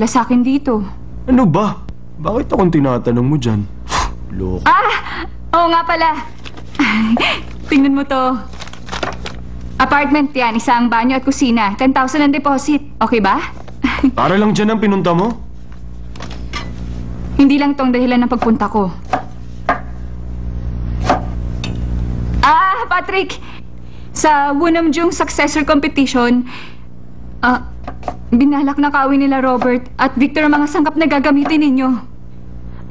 la sa akin dito. Ano ba? Bakit akong tinatanong mo dyan? Loko. Oo nga pala. Tingnan mo to. Apartment yan, isang banyo at kusina. 10,000 ang deposit. Okay ba? Para lang dyan ang pinunta mo? Hindi lang tong dahilan ng pagpunta ko. Patrick! Sa Wunamjung Successor Competition, binalak na kawin nila Robert at Victor ang mga sangkap na gagamitin ninyo.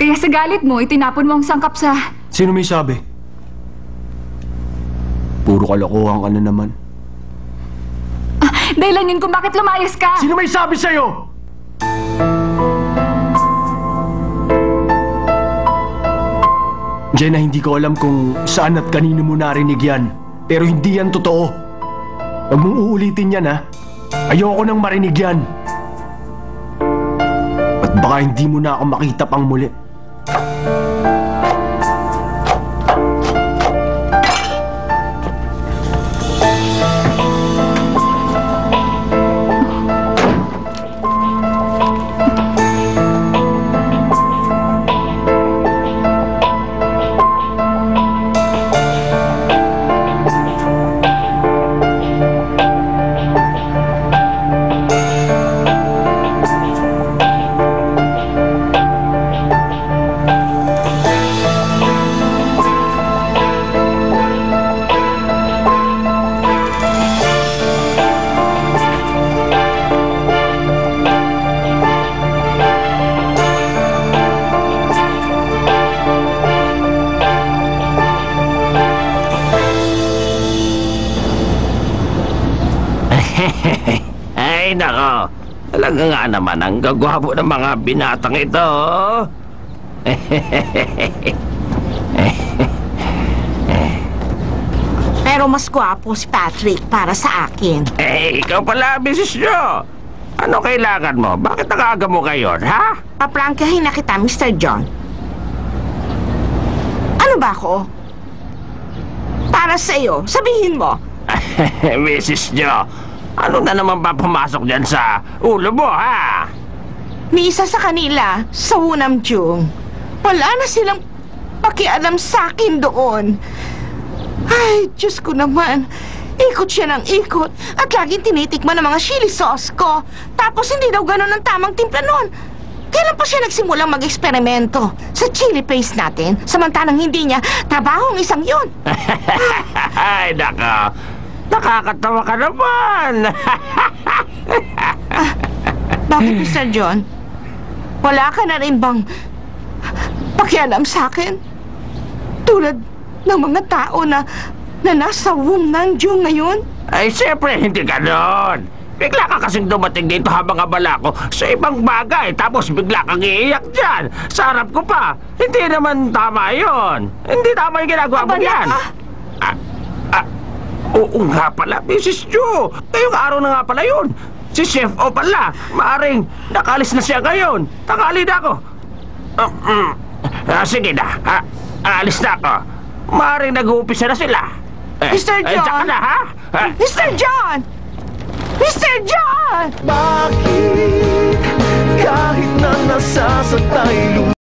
Kaya sa galit mo, itinapon mo ang sangkap sa... Sino may sabi? Puro kalokohan ka na naman. Dahilan yun kung bakit lumayas ka! Sino may sabi sa'yo? Jenna, hindi ko alam kung saan at kanino mo narinig yan. Pero hindi yan totoo. Huwag mong uulitin yan, ha? Ayoko nang marinig yan. At baka hindi mo na ako makita pang muli. Ay, nako. Talaga nga naman ang gagwapo ng mga binatang ito. Pero mas gwapo si Patrick para sa akin. Ikaw pala, Mrs. Jo. Ano kailangan mo? Bakit nakaaga mo ngayon, ha? Paprangkahin na kita, Mr. John. Ano ba ako? Para sa iyo, sabihin mo. Mrs. Jo, ano na naman ba pumasok dyan sa ulo mo, ha? May isa sa kanila, sa Wunamjung. Wala na silang pakialam sa akin doon. Ay, Diyos ko naman. Ikot siya ng ikot at laging tinitikman ng mga chili sauce ko. Tapos hindi daw ganun ang tamang timpla noon. Kailan pa siya nagsimulang mag-eksperimento sa chili paste natin, samantalang hindi niya trabahong isang yun? Ay, nako. Nakakatawa ka naman. Bakit, Mr. John? Wala ka na rin bang pakialam sa akin? Tulad ng mga tao na nasa Wunamjung ngayon? Ay, siyempre, hindi ganon. Bigla ka kasing dumating dito habang abala ko sa ibang bagay, tapos bigla kang iiyak dyan. Sa harap ko pa. Hindi naman tama yon. Hindi tama yung ginagawa mo yan. Oo nga pala, Mrs. Jo. Ngayong araw na nga pala yun. Si Chef O pala. Maaring nakalis na siya ngayon. Tanghali na ako. Sige na. Alis na ako. Maaring nag-uumpisa na sila. Mr. John! Diyan ka na, ha? Mr. John! Mr. John! Bakit kahit na nasasakay